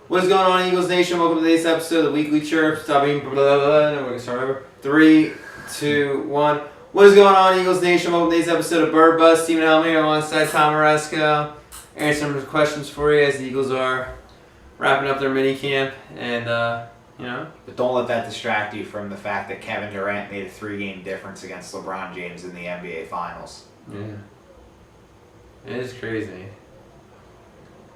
What's going on, Eagles Nation? Welcome to today's episode of the Weekly Chirps. Stop being blah, blah, blah. And we're going to start over. 3, 2, 1. What is going on, Eagles Nation? Welcome to today's episode of Bird Buzz. Stephen Elmer alongside Tom Oresco. Answering some questions for you as the Eagles are wrapping up their mini camp. And, But don't let that distract you from the fact that Kevin Durant made a 3-game difference against LeBron James in the NBA Finals. Yeah. It is crazy.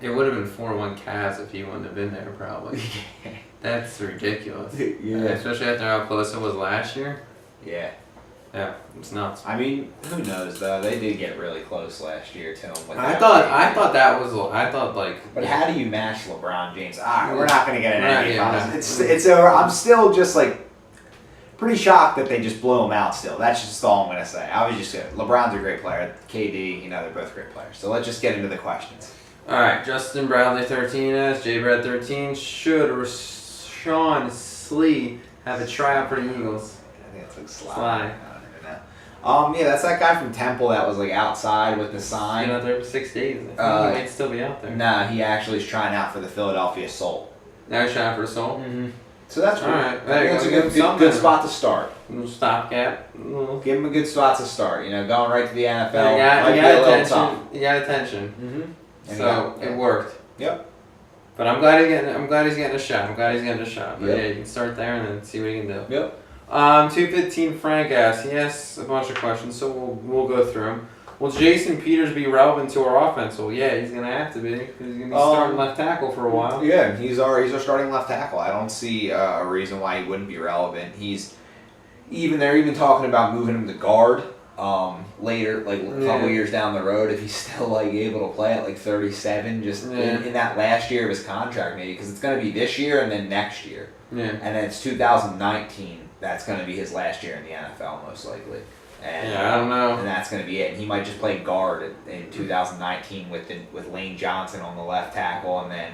It would have been 4-1 Cavs if he wouldn't have been there, probably. That's ridiculous. Yeah. Especially after how close it was last year. Yeah. Yeah, it's nuts. I mean, who knows though? They did get really close last year too. I thought But how do you match LeBron James? We're not going to get an Right, NBA yeah, Finals. no. It's over. I'm still just pretty shocked that they just blew him out. Still, that's just all I'm going to say. I was just LeBron's a great player. KD, they're both great players. So let's just get into the questions. All right, Justin Bradley 13S, J Brad 13. Should Rashawn Slee have a tryout for the Eagles? I think it's like Sly. I don't even know. Yeah, that's that guy from Temple that was outside with the sign. He's been out there for 6 days. I think he might still be out there. Nah, he actually is trying out for the Philadelphia Soul. Now he's trying for a soul. Mm-hmm. So that's All right, I think it's a good spot to start. Little stopgap. Give him a good spot to start. Going right to the NFL. You got attention. You got attention. Mm-hmm. So it worked. Yep. But I'm glad he's getting a shot. But Yep. yeah, you can start there and then see what he can do. Yep. 215 Frank asks. He asks a bunch of questions, so we'll go through them. Will Jason Peters be relevant to our offense? Well, yeah, he's gonna have to be. Because he's gonna be starting left tackle for a while. Yeah, he's our starting left tackle. I don't see a reason why he wouldn't be relevant. They're even talking about moving him to guard. Later, a couple years down the road, if he's still able to play at 37, just in that last year of his contract, maybe, because it's going to be this year and then next year, and then it's 2019. That's going to be his last year in the NFL, most likely. And, I don't know. And that's going to be it. And he might just play guard in 2019 with Lane Johnson on the left tackle, and then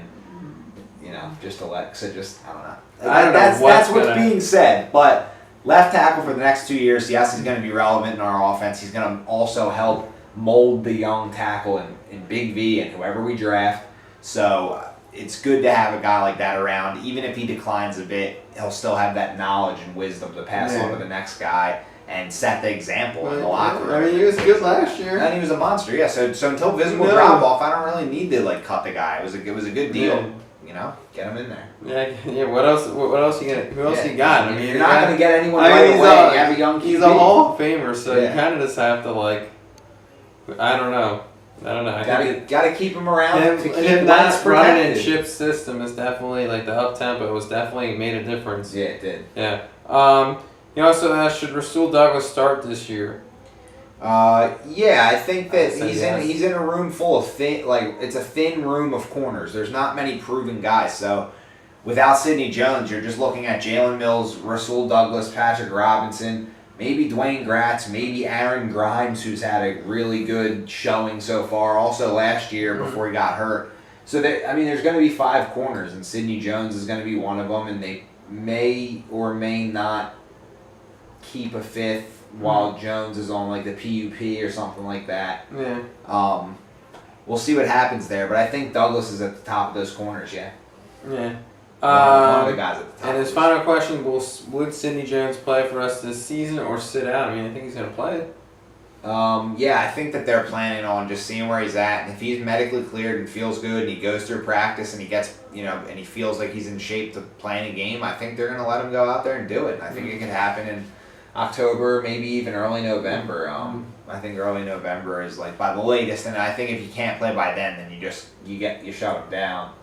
just Alexa. I don't know. That's what's being said, but. Left tackle for the next 2 years, yes, he's going to be relevant in our offense. He's going to also help mold the young tackle in Big V and whoever we draft. So it's good to have a guy like that around. Even if he declines a bit, he'll still have that knowledge and wisdom to pass on to the next guy and set the example in the locker room. I mean, he was good last year. And he was a monster, yeah. So until visible drop off, I don't really need to cut the guy. It was a good deal. Get him in there. Yeah. What else? What else you got? Who else you got? I mean, you're not going to get anyone right away. You have a young QB. He's a Hall of Famer, so you kind of just have to I don't know. Got to keep him around. Him to keep that running in Chip's system is definitely the up tempo was definitely made a difference. Yeah, it did. Yeah. He also asked, should Rasul Douglas start this year? Yeah, I think that yes. he's in a room full of thin, it's a thin room of corners. There's not many proven guys. So without Sidney Jones, you're just looking at Jalen Mills, Rasul Douglas, Patrick Robinson, maybe Dwayne Gratz, maybe Aaron Grimes, who's had a really good showing so far. Also last year before he got hurt. So there's going to be 5 corners, and Sidney Jones is going to be one of them, and they may or may not keep a 5th. While Jones is on the PUP or something like that. Yeah. We'll see what happens there, but I think Douglas is at the top of those corners. Yeah. Yeah. One of the guys at the top. And his final question: would Sidney Jones play for us this season or sit out? I mean, I think he's gonna play. Yeah, I think that they're planning on just seeing where he's at, and if he's medically cleared and feels good, and he goes through practice, and he gets, and he feels like he's in shape to play in a game, I think they're gonna let him go out there and do it. And I think it could happen in October, maybe even early November. I think early November is by the latest, and I think if you can't play by then you shut him down.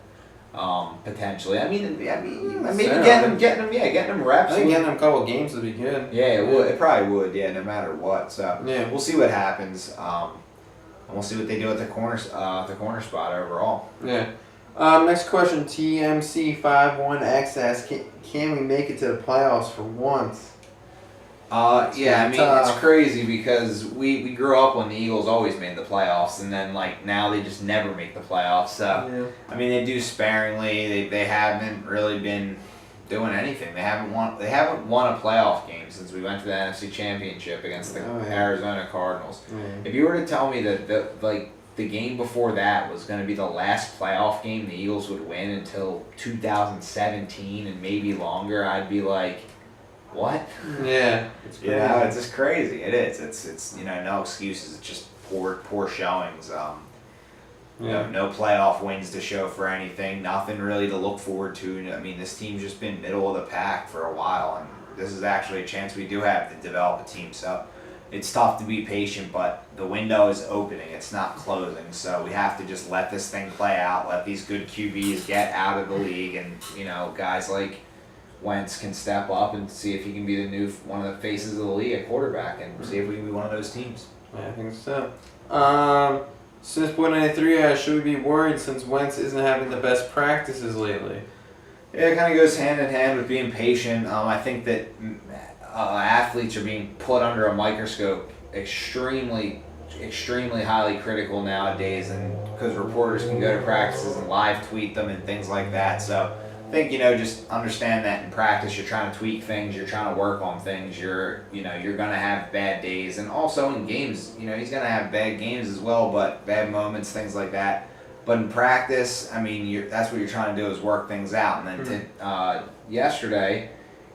Potentially. I mean, maybe getting him reps. I think getting him a couple of games would be good. Yeah, it would. It probably would. Yeah, no matter what. So we'll see what happens. And we'll see what they do at the corner spot overall. Yeah. Next question. TMC51X asks, can we make it to the playoffs for once? It's crazy because we grew up when the Eagles always made the playoffs, and then now they just never make the playoffs. So they do sparingly. They haven't really been doing anything. They haven't won a playoff game since we went to the NFC Championship against the Arizona Cardinals. If you were to tell me that the game before that was going to be the last playoff game the Eagles would win until 2017 and maybe longer, I'd be like, what? Yeah. It's crazy. It's just crazy. It is. It's no excuses. It's just poor showings. No playoff wins to show for anything. Nothing really to look forward to. I mean, this team's just been middle of the pack for a while, and this is actually a chance we do have to develop a team. So it's tough to be patient, but the window is opening. It's not closing. So we have to just let this thing play out. Let these good QBs get out of the league, and guys like Wentz can step up and see if he can be the new one of the faces of the league at quarterback, and see if we can be one of those teams. Yeah, I think so. Since point 93, should we be worried since Wentz isn't having the best practices lately? Yeah, it kind of goes hand in hand with being patient. I think that athletes are being put under a microscope, extremely highly critical nowadays, and because reporters can go to practices and live tweet them and things like that. So I think just understand that in practice you're trying to tweak things, you're trying to work on things, you're gonna have bad days, and also in games, he's gonna have bad games as well, but bad moments, things like that. But in practice, I mean, that's what you're trying to do is work things out. And then yesterday,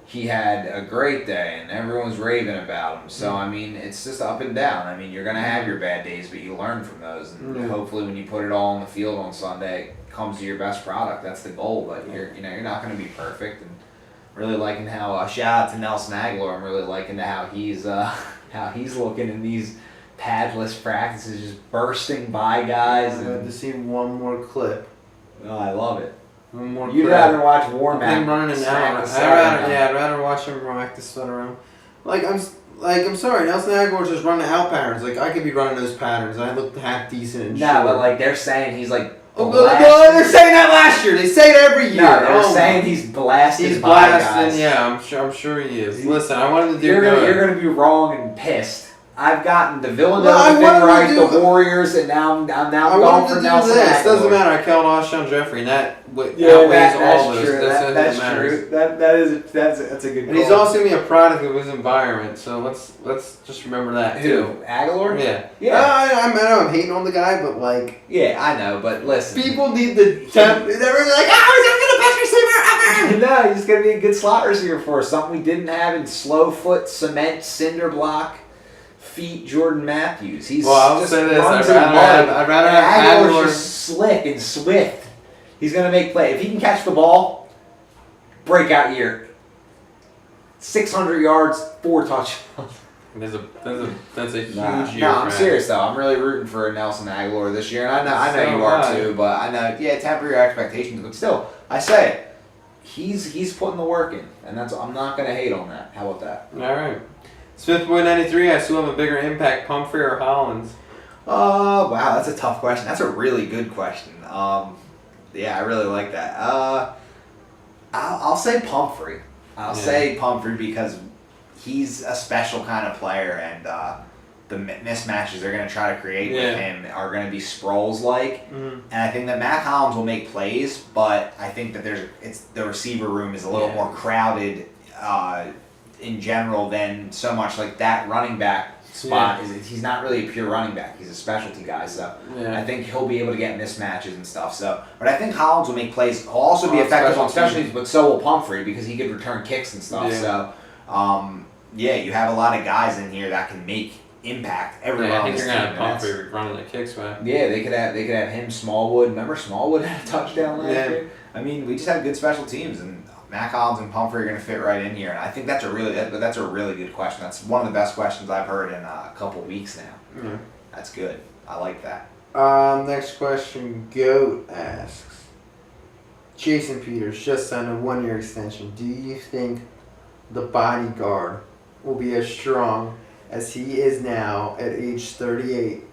he had a great day, and everyone's raving about him. So I mean, it's just up and down. I mean, you're gonna have your bad days, but you learn from those, and hopefully, when you put it all on the field on Sunday, comes to your best product. That's the goal. But you're not going to be perfect. And really liking how shout out to Nelson Aguilar. I'm really liking how he's looking in these padless practices, just bursting by guys. I had to see one more clip. Oh, I love it. One more. You'd rather watch Warmack running an hour. I'd rather watch him practice run around. I'm sorry, Nelson Aguilar's just running out patterns. Like I could be running those patterns, and I look half decent and No, but like they're saying he's like. They're saying that last year. They say it every year. No, they're saying he's blasted. He's blasting. Yeah, I'm sure he is. Listen, I wanted to do. You're gonna be wrong and pissed. I've gotten the Villanova thing right, the Warriors, and now I'm going for Nelson Aguilar. Doesn't matter. I killed Alshon Jeffrey, and that outweighs all those. True. That's true. That's a good. And he's also gonna be a product of his environment. So let's just remember that too. Who? Aguilar? Yeah. Yeah. I know I'm hating on the guy, but like. Yeah, I know, but listen. People need the temp. They're like, he's gonna be the best receiver ever. No, he's gonna be a good slot receiver for us. Something we didn't have in slow foot, cement, cinder block. Feet Jordan Matthews. He's I'll just say this. I'd rather have Aguilar just slick and swift. He's gonna make play. If he can catch the ball, breakout year. 600 yards, 4 touchdowns. That's a huge year. No, I'm serious though. I'm really rooting for Nelson Aguilar this year, and I know you are too. But I know, temper your expectations. But still, I say it. He's putting the work in, and I'm not gonna hate on that. How about that? All right. Smith Boy 93, I still have a bigger impact, Pumphrey or Hollins? Wow, that's a tough question. That's a really good question. Yeah, I really like that. I'll say Pumphrey. I'll say Pumphrey because he's a special kind of player, and the mismatches they're going to try to create with him are going to be Sproles-like. Mm-hmm. And I think that Matt Hollins will make plays, but I think that the receiver room is a little more crowded in general than so much like that running back spot. He's not really a pure running back. He's a specialty guy. So I think he'll be able to get mismatches and stuff. So, but I think Hollins will make plays. He'll also be effective on specialties, but so will Pumphrey because he could return kicks and stuff. Yeah. So, you have a lot of guys in here that can make impact everywhere. I think you're gonna have Pumphrey running the kicks back. Yeah, they could have him. Smallwood. Remember Smallwood had a touchdown last year. I mean, we just have good special teams, and Mac Hollins and Pumphrey are going to fit right in here. And I think that's a really good question. That's one of the best questions I've heard in a couple weeks now. Mm-hmm. That's good. I like that. Next question, Goat asks, Jason Peters just signed a 1-year extension. Do you think the bodyguard will be as strong as he is now at age 38?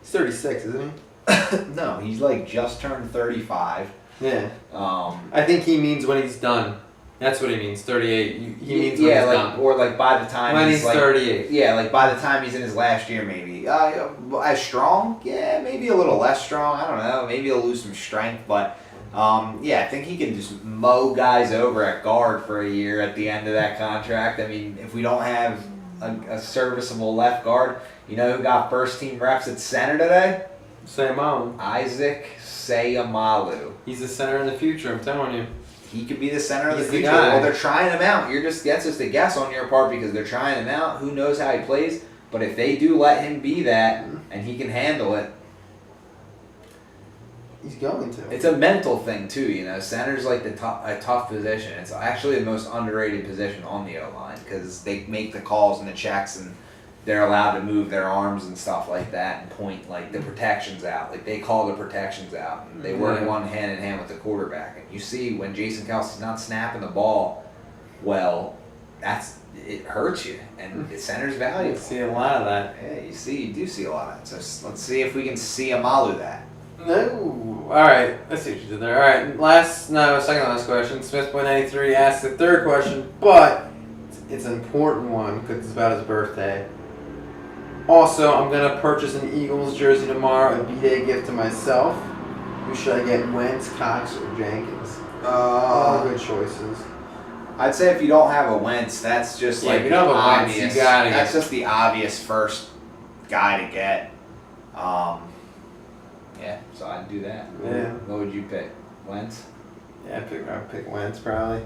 He's 36, isn't he? No, he's like just turned 35. Yeah. I think he means when he's done. That's what he means. 38. He means when he's done. Or like by the time when he's 38. Yeah, like by the time he's in his last year, maybe. As strong? Yeah, maybe a little less strong. I don't know. Maybe he'll lose some strength, but I think he can just mow guys over at guard for a year at the end of that contract. I mean, if we don't have a serviceable left guard, you know who got first team reps at center today? Seumalo. Isaac Seumalo. He's the center in the future, I'm telling you. He could be the center of the He's the future. guy. Well, they're trying him out. That's just a guess on your part because they're trying him out. Who knows how he plays? But if they do let him be that and he can handle it, He's going to. it's a mental thing too. You know, center's like a tough position. It's actually the most underrated position on the O line because they make the calls and the checks and they're allowed to move their arms and stuff like that and point like the protections out. Like they call the protections out and they work one hand in hand with the quarterback. And you see when Jason Kelsey's not snapping the ball well, it hurts you and the center's valuable. You see a lot of that. Yeah, you do see a lot of it. So let's see if we can see Amalu that. No. Alright, let's see what you did there. Alright, second to last question. Smith.93 asked the third question, but it's an important one because it's about his birthday. Also, I'm going to purchase an Eagles jersey tomorrow, a B-Day gift to myself. Who should I get, Wentz, Cox, or Jenkins? All good choices. I'd say if you don't have a Wentz, that's just Yeah, like if you the don't have a Wentz, obvious. you gotta That's get- just the obvious first guy to get. Yeah, so I'd do that. Yeah. What would you pick? Wentz? Yeah, I'd pick Wentz probably.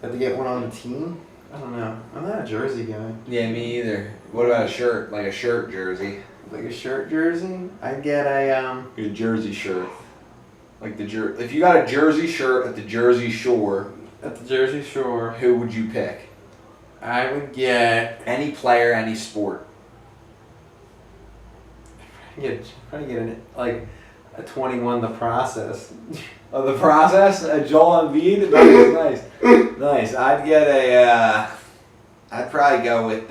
Have to get one on the team? I don't know. I'm not a jersey guy. Yeah, me either. What about a shirt? Like a shirt jersey? Like a shirt jersey? I'd get a jersey shirt. Like if you got a jersey shirt at the Jersey Shore, at the Jersey Shore. who would you pick? I would get Any player, any sport. probably get a 21 The Process. Oh, the process? Joel Embiid? Nice. Nice. I'd get I'd probably go with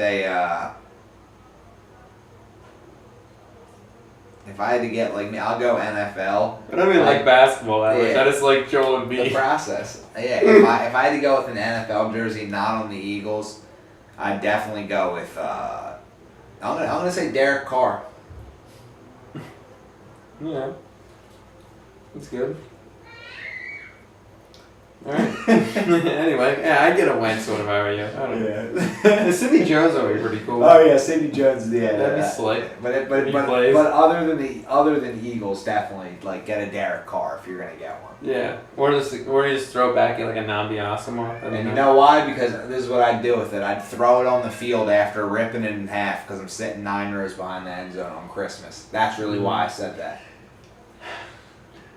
if I had to get I'll go NFL. I don't even like basketball that much. Yeah. I just like Joel The Embiid. process. Yeah, if I had to go with an NFL jersey, not on the Eagles, I'd definitely go with I'm gonna say Derek Carr. Yeah. That's good. Alright. Anyway, yeah, I'd get a Wentz one if I were you. I don't know. Sidney Jones would be pretty cool. Oh yeah, Sidney Jones. Yeah, That'd be slick. But He plays. other than Eagles, definitely get a Derek Carr if you're gonna get one. Yeah. Or you just throw back in like a Nambi Asamoah. And you know why? Because this is what I'd do with it. I'd throw it on the field after ripping it in half because I'm sitting 9 rows behind the end zone on Christmas. That's really why I said that.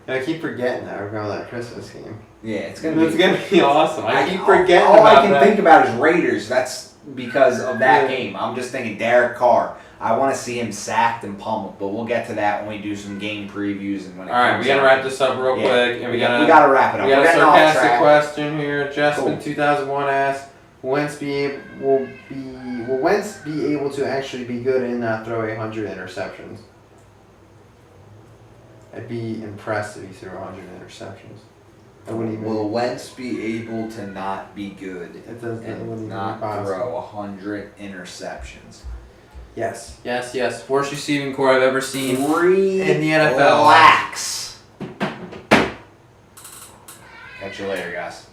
I keep forgetting that we're going to that Christmas game. Yeah, it's gonna be awesome. I keep forgetting all about I can that. think about is Raiders. That's because of that game. I'm just thinking Derek Carr. I want to see him sacked and pummeled, but we'll get to that when we do some game previews and when it All right, comes we gotta up. wrap this up real quick, and we gotta wrap it up. We got We're a getting off sarcastic track. question here. Justin, Cool. 2001 asks, will Wentz be able to actually be good and throw 100 interceptions? I'd be impressed if he threw 100 interceptions. I wouldn't even. Will Wentz be able to not be good It doesn't. It and wouldn't even not be possible. throw 100 interceptions? Yes. Worst receiving core I've ever seen. Three in the NFL. Relax. Catch you later, guys.